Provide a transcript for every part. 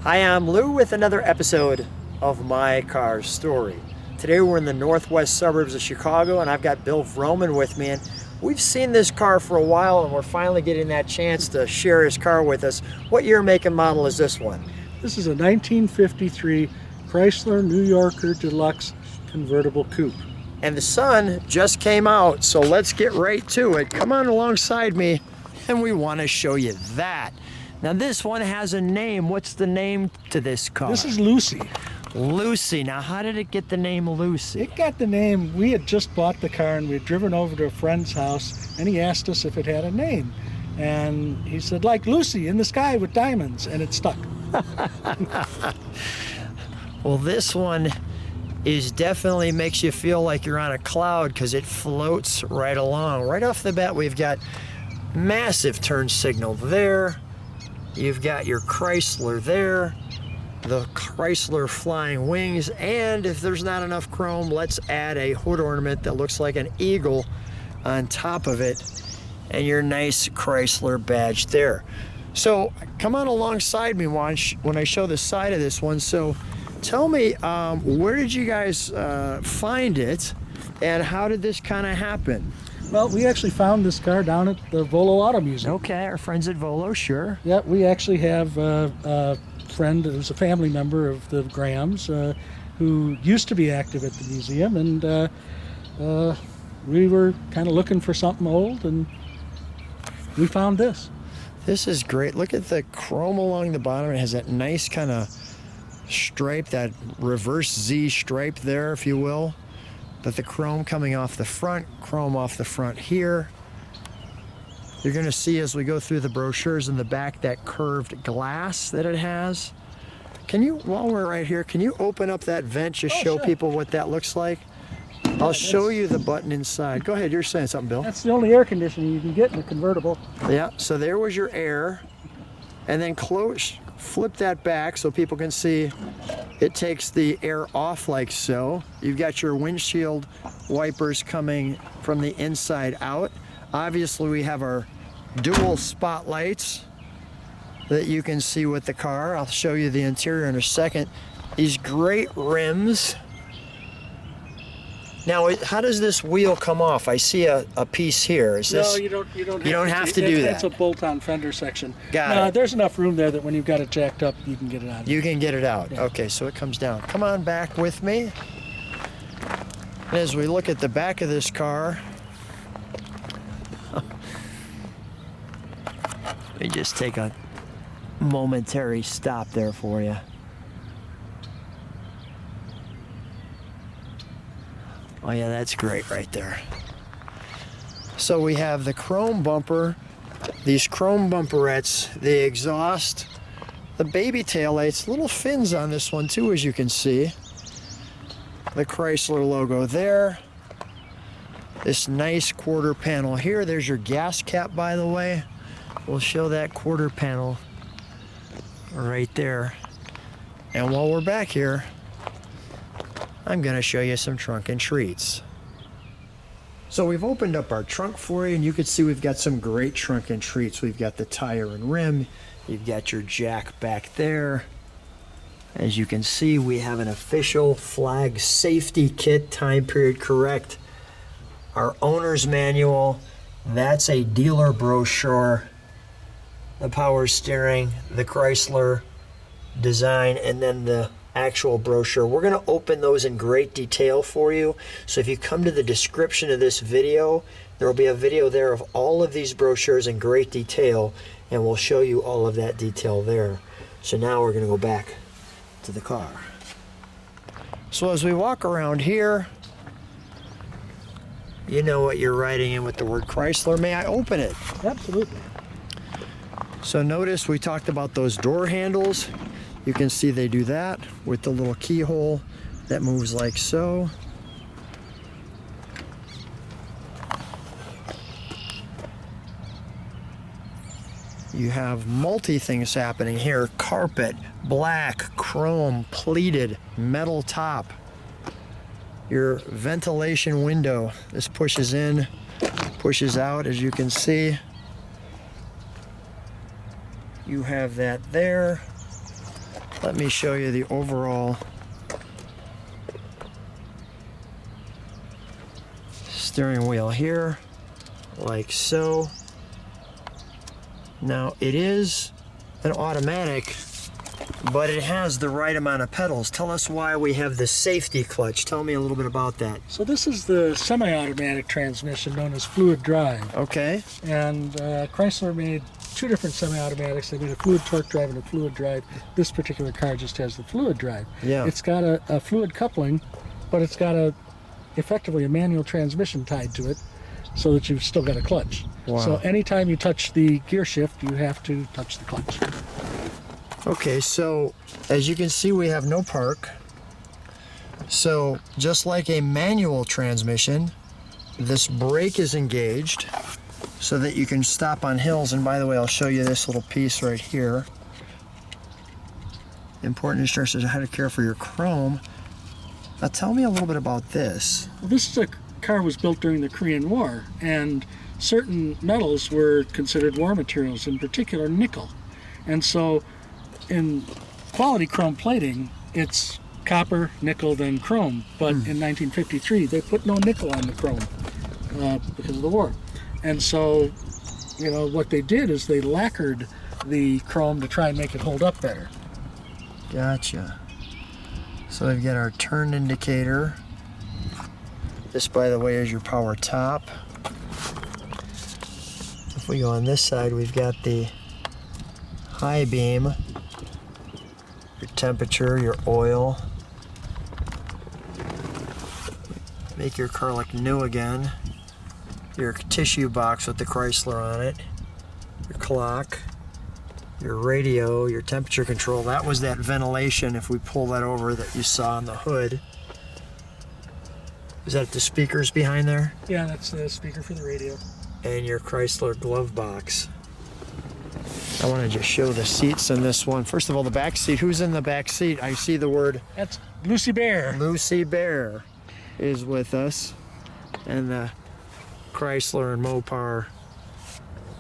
Hi, I'm Lou with another episode of My Car Story. Today we're in the northwest suburbs of Chicago and I've got Bill Vroman with me, and we've seen this car for a while and we're finally getting that chance to share his car with us. What year, make, and model is this one? This is a 1953 Chrysler New Yorker Deluxe Convertible Coupe. And the sun just came out, so let's get right to it. Come on alongside me and we want to show you that. Now this one has a name. What's the name to this car? This is Lucy. Lucy. Now how did it get the name Lucy? It got the name, we had just bought the car and we had driven over to a friend's house and he asked us if it had a name. And he said, like Lucy in the sky with diamonds, and it stuck. Well, this one is definitely makes you feel like you're on a cloud because it floats right along. Right off the bat, we've got massive turn signal there. You've got your Chrysler there, the Chrysler flying wings, and if there's not enough chrome, let's add a hood ornament that looks like an eagle on top of it, and your nice Chrysler badge there. So come on alongside me when I show the side of this one. So tell me, where did you guys find it, and how did this kind of happen? Well, we actually found this car down at the Volo Auto Museum. Okay, our friends at Volo, sure. Yeah, we actually have a friend who's a family member of the Grahams who used to be active at the museum, and we were kind of looking for something old, and we found this. This is great. Look at the chrome along the bottom. It has that nice kind of stripe, that reverse Z stripe there, if you will. But the chrome coming off the front, chrome off the front here. You're going to see as we go through the brochures in the back that curved glass that it has. Can you, while we're right here, can you open up that vent, just show sure. people what that looks like? I'll show you the button inside. Go ahead, you're saying something, Bill. That's the only air conditioning you can get in a convertible. Yeah, so there was your air. And then flip that back so people can see it takes the air off like so. You've got your windshield wipers coming from the inside out. Obviously we have our dual spotlights that you can see with the car. I'll show you the interior in a second. These great rims. Now, how does this wheel come off? I see a piece here. Is this? No, you don't have to do that. It's a bolt-on fender section. Got it. There's enough room there that when you've got it jacked up, you can get it out. You can get it out. Yeah. Okay, so it comes down. Come on back with me. And as we look at the back of this car, let me just take a momentary stop there for you. Oh yeah, that's great right there. So we have the chrome bumper, these chrome bumperettes, the exhaust, the baby taillights, little fins on this one too, as you can see. The Chrysler logo there. This nice quarter panel here. There's your gas cap, by the way. We'll show that quarter panel right there. And while we're back here, I'm going to show you some trunk and treats. So we've opened up our trunk for you, and you can see we've got some great trunk and treats. We've got the tire and rim. You've got your jack back there. As you can see, we have an official flag safety kit, time period correct. Our owner's manual, that's a dealer brochure. The power steering, the Chrysler design, and then the actual brochure. We're going to open those in great detail for you. So if you come to the description of this video, there will be a video there of all of these brochures in great detail, and we'll show you all of that detail there. So now we're going to go back to the car. So as we walk around here, you know what you're writing in with the word Chrysler. May I open it? Absolutely. So notice we talked about those door handles. You can see they do that with the little keyhole that moves like so. You have multi things happening here. Carpet, black, chrome, pleated, metal top. Your ventilation window. This pushes in, pushes out, as you can see. You have that there. let me show you the overall steering wheel here, like so. Now it is an automatic, but it has the right amount of pedals. Tell us why we have the safety clutch. Tell me a little bit about that. So this is the semi-automatic transmission known as fluid drive. Okay. And Chrysler made two different semi-automatics. They made a fluid torque drive and a fluid drive. This particular car just has the fluid drive. Yeah. It's got a fluid coupling, but it's got effectively a manual transmission tied to it, so that you've still got a clutch. Wow. So anytime you touch the gear shift, you have to touch the clutch. Okay, so as you can see, we have no park. So just like a manual transmission, this brake is engaged so that you can stop on hills. And by the way, I'll show you this little piece right here. Important instructions on how to care for your chrome. Now tell me a little bit about this. Well, this is a car was built during the Korean War, and certain metals were considered war materials, in particular nickel. And so in quality chrome plating, it's copper, nickel, then chrome. But in 1953, they put no nickel on the chrome because of the war. And so, you know, what they did is they lacquered the chrome to try and make it hold up better. Gotcha. So we've got our turn indicator. This, by the way, is your power top. If we go on this side, we've got the high beam, your temperature, your oil. Make your car look new again. Your tissue box with the Chrysler on it. Your clock. Your radio, your temperature control. That was that ventilation, if we pull that over, that you saw on the hood. Is that the speakers behind there? Yeah, that's the speaker for the radio. And your Chrysler glove box. I want to just show the seats in this one. First of all, the back seat. Who's in the back seat? I see the word That's Lucy Bear. Lucy Bear is with us. And the Chrysler and Mopar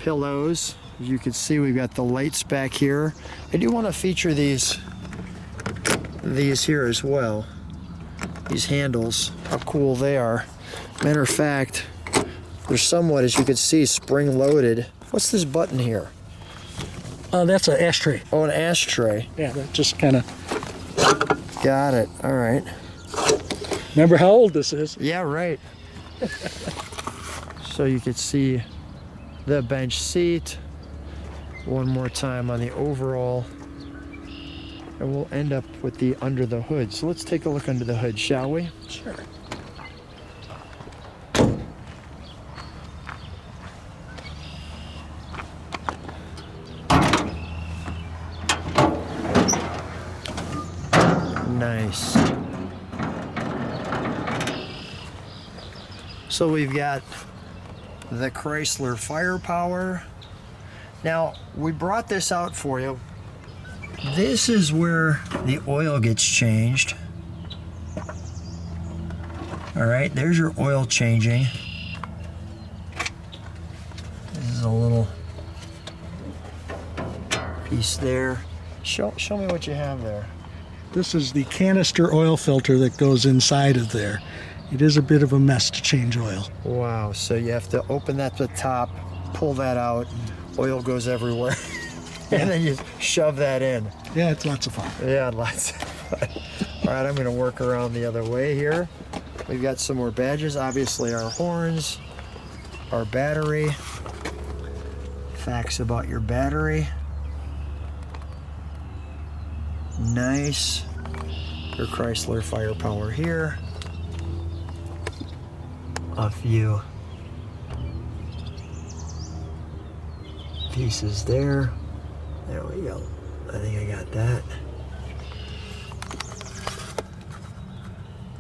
pillows. As you can see, we've got the lights back here. I do want to feature these here as well. These handles, how cool they are. Matter of fact, they're somewhat, as you can see, spring-loaded. What's this button here? That's an ashtray. Oh, an ashtray. Yeah, that just kind of... Got it. All right. Remember how old this is? Yeah, right. So you can see the bench seat. One more time on the overall. And we'll end up with the under the hood. So let's take a look under the hood, shall we? Sure. Nice. So we've got the Chrysler firepower. Now, we brought this out for you. This is where the oil gets changed. All right, there's your oil changing. This is a little piece there. Show me what you have there. This is the canister oil filter that goes inside of there. It is a bit of a mess to change oil. Wow, so you have to open that to the top, pull that out, oil goes everywhere, and then you shove that in. Yeah, it's lots of fun. Yeah, lots of fun. All right, I'm gonna work around the other way here. We've got some more badges, obviously our horns, our battery, facts about your battery. Nice. Your Chrysler firepower here. A few pieces there. There we go. I think I got that.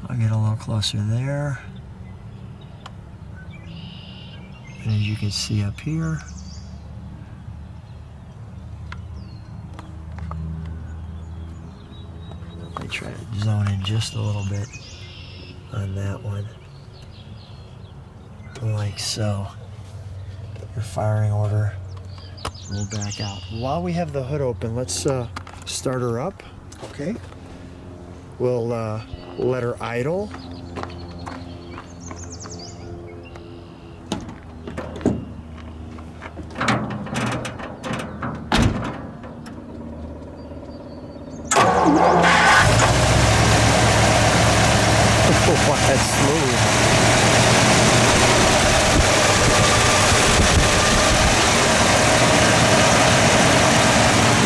I'll get a little closer there. And as you can see up here, let me try to zone in just a little bit on that one. Like so. Your firing order will back out. While we have the hood open, let's start her up. Okay. We'll let her idle. Wow, that's smooth.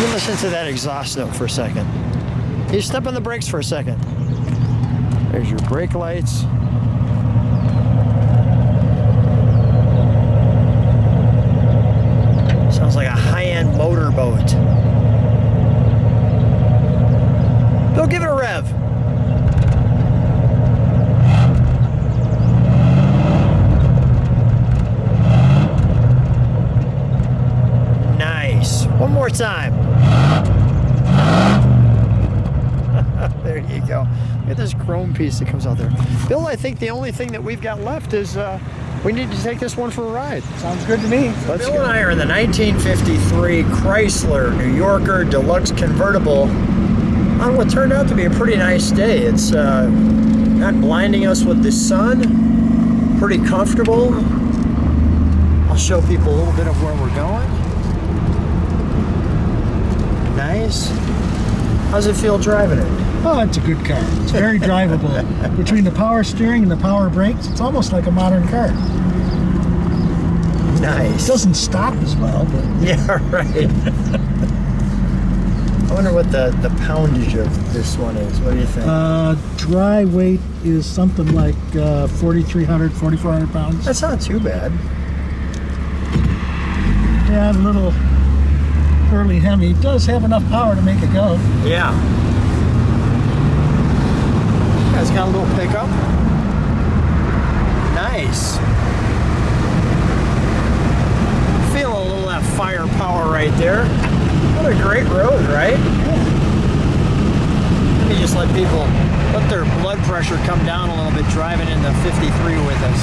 You listen to that exhaust note for a second. You step on the brakes for a second. There's your brake lights. Sounds like a high-end motorboat. Bill, give it a rev. Nice. One more time. There you go. Look at this chrome piece that comes out there. Bill, I think the only thing that we've got left is we need to take this one for a ride. Sounds good to me. Let's Bill and I are in the 1953 Chrysler New Yorker Deluxe Convertible on what turned out to be a pretty nice day. It's not blinding us with the sun. Pretty comfortable. I'll show people a little bit of where we're going. Nice. How's it feel driving it? Oh, it's a good car. It's very drivable. Between the power steering and the power brakes, it's almost like a modern car. Nice. It doesn't stop as well, but... Yeah, right. I wonder what the poundage of this one is. What do you think? Dry weight is something like 4,300, 4,400 pounds. That's not too bad. Yeah, a little early Hemi. It does have enough power to make it go. Yeah. It's got a little pickup. Nice. Feel a little of that firepower right there. What a great road, right? Let me just let people let their blood pressure come down a little bit driving in the 53 with us.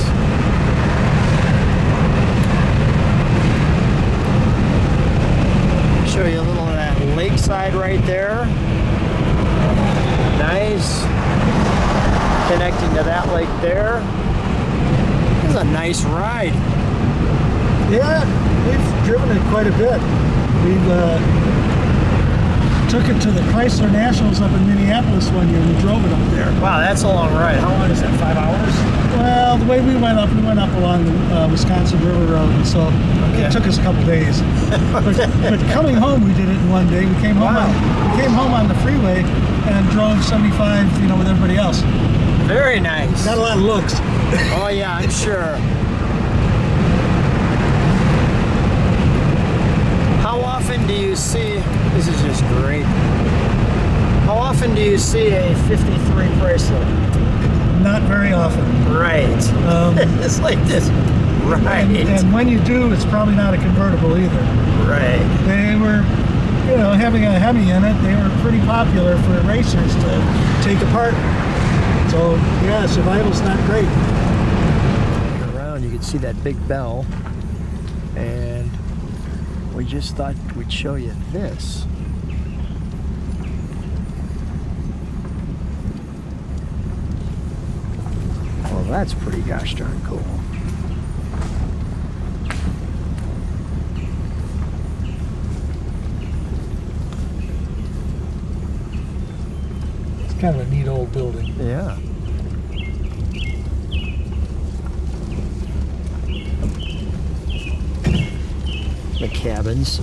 Show you a little of that lakeside right there. Nice. Connecting to that lake there. This is a nice ride. Yeah, we've driven it quite a bit. We've took it to the Chrysler Nationals up in Minneapolis one year. We drove it up there. Wow, that's a long ride. How long is that? 5 hours? Well, the way we went up along the Wisconsin River Road, and so it took us a couple days. but coming home, we did it in one day. We came home. We came home on the freeway and drove 75, with everybody else. Very nice. Got a lot of looks. Oh yeah, I'm sure. How often do you see? This is just great. How often do you see a 53 Chrysler? Not very often. Right. It's like this. Right. And when you do, it's probably not a convertible either. Right. They were, having a Hemi in it, they were pretty popular for racers to take apart. So, yeah, survival's not great. Around, you can see that big bell. And we just thought we'd show you this. Well, that's pretty gosh darn cool. It's kind of a neat old building. Yeah. The cabins.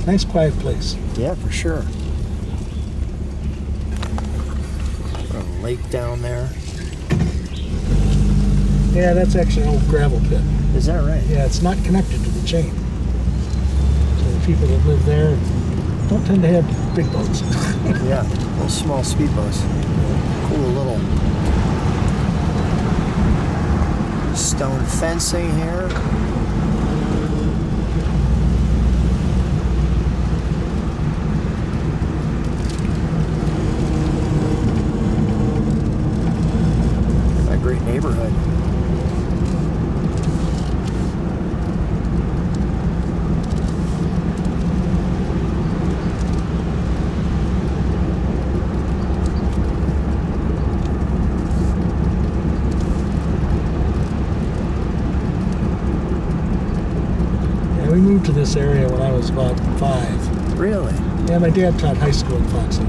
Nice quiet place. Yeah, for sure. A lake down there. Yeah, that's actually an old gravel pit. Is that right? Yeah, it's not connected to the chain. So the people that live there don't tend to have big boats. Yeah, little small speedboats. Cool little stone fencing here. A great neighborhood. moved to this area when I was about 5. Really? Yeah, my dad taught high school in Fox Lake.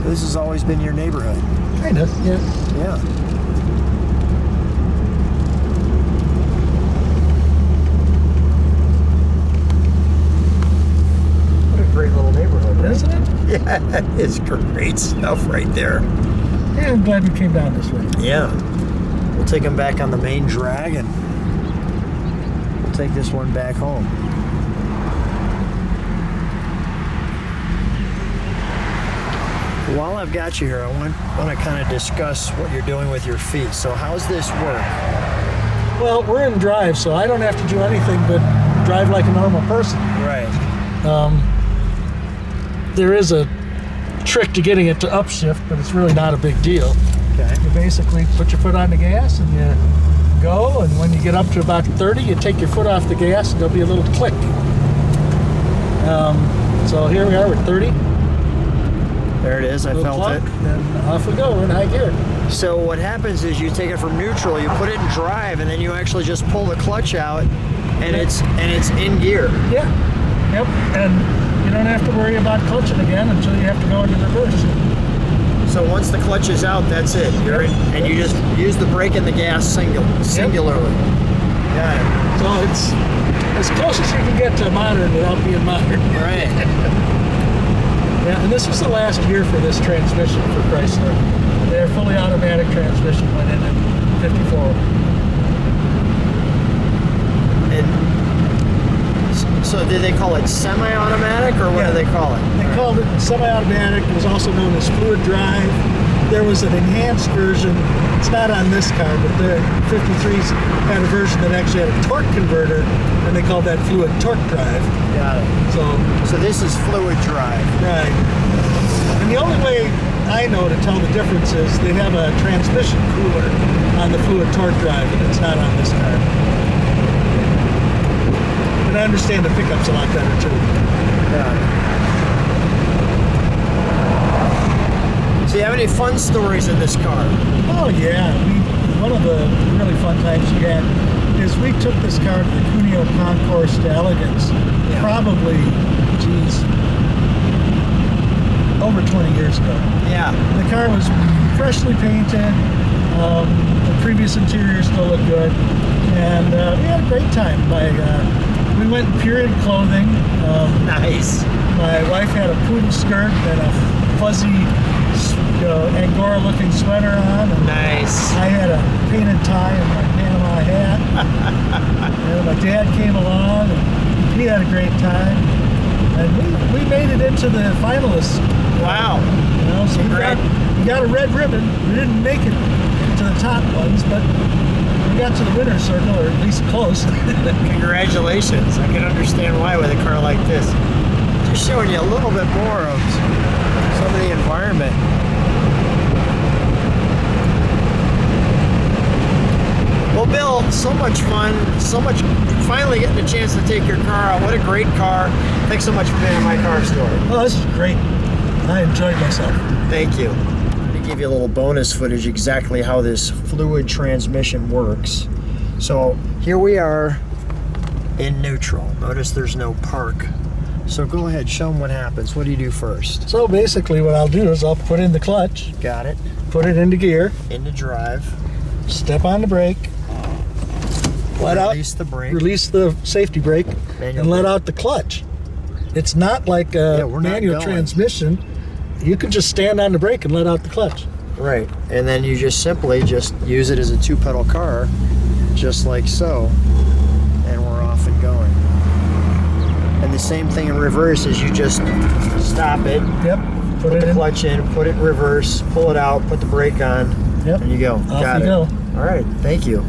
So this has always been your neighborhood? Kind of, yeah. Yeah. What a great little neighborhood, right? Isn't it? Yeah, it's great stuff right there. Yeah, I'm glad we came down this way. Yeah. We'll take them back on the main drag and we'll take this one back home. While I've got you here, I want to kind of discuss what you're doing with your feet. So how's this work? Well, we're in drive, so I don't have to do anything but drive like a normal person. Right. There is a trick to getting it to upshift, but it's really not a big deal. Okay. You basically put your foot on the gas and you go, and when you get up to about 30, you take your foot off the gas and there'll be a little click. So here we are with 30. There it is. I Little felt cluck, it. and off we go. We're in high gear. So what happens is you take it from neutral, you put it in drive, and then you actually just pull the clutch out, and it's in gear. Yeah. Yep. And you don't have to worry about clutching again until you have to go into reverse. So once the clutch is out, that's it. You're in, and you just use the brake and the gas singularly. Got it. So it's as close as you can get to modern without being modern. Right. Yeah, and this was the last year for this transmission for Chrysler. Their fully automatic transmission went in 54. And so did they call it semi-automatic, or what do they call it? They called it semi-automatic. It was also known as fluid drive. There was an enhanced version. It's not on this car, but the 53s had a version that actually had a torque converter, and they called that fluid torque drive. Got it. So this is fluid drive. Right. And the only way I know to tell the difference is they have a transmission cooler on the fluid torque drive, and it's not on this car. And I understand the pickup's a lot better too. Got it. So you have any fun stories in this car? Oh yeah, one of the really fun times we had is we took this car to the Cuneo Concourse to Elegance, probably, over 20 years ago. Yeah. The car was freshly painted, the previous interior still looked good, and we had a great time. We went in period clothing. Nice. My wife had a poodle skirt and a fuzzy Angora-looking sweater on. And Nice. I had a painted tie and my Panama hat. And my dad came along, and he had a great time. And we made it into the finalists. Wow. You know, so we got a red ribbon. We didn't make it to the top ones, but we got to the winner's circle, or at least close. Congratulations. I can understand why with a car like this. Just showing you a little bit more of some of the environment. Well, Bill, so much fun, finally getting a chance to take your car out. What a great car. Thanks so much for being on my car story. Oh, this is great. I enjoyed myself. Thank you. I'm going to give you a little bonus footage exactly how this fluid transmission works. So here we are in neutral. Notice there's no park. So go ahead, show them what happens. What do you do first? So basically what I'll do is I'll put in the clutch, Got it. put it into gear, Into drive. step on the brake, Release the brake. release the safety brake, Manual and let brake. out the clutch. It's not like a we're not manual going. transmission. You can just stand on the brake and let out the clutch. Right. And then you just simply just use it as a two-pedal car, just like so, and we're off and going. And the same thing in reverse is you just stop it, Yep. put the clutch in, put it in reverse, pull it out, put the brake on, Yep. and you go. Off Got you it. go. All right. Thank you.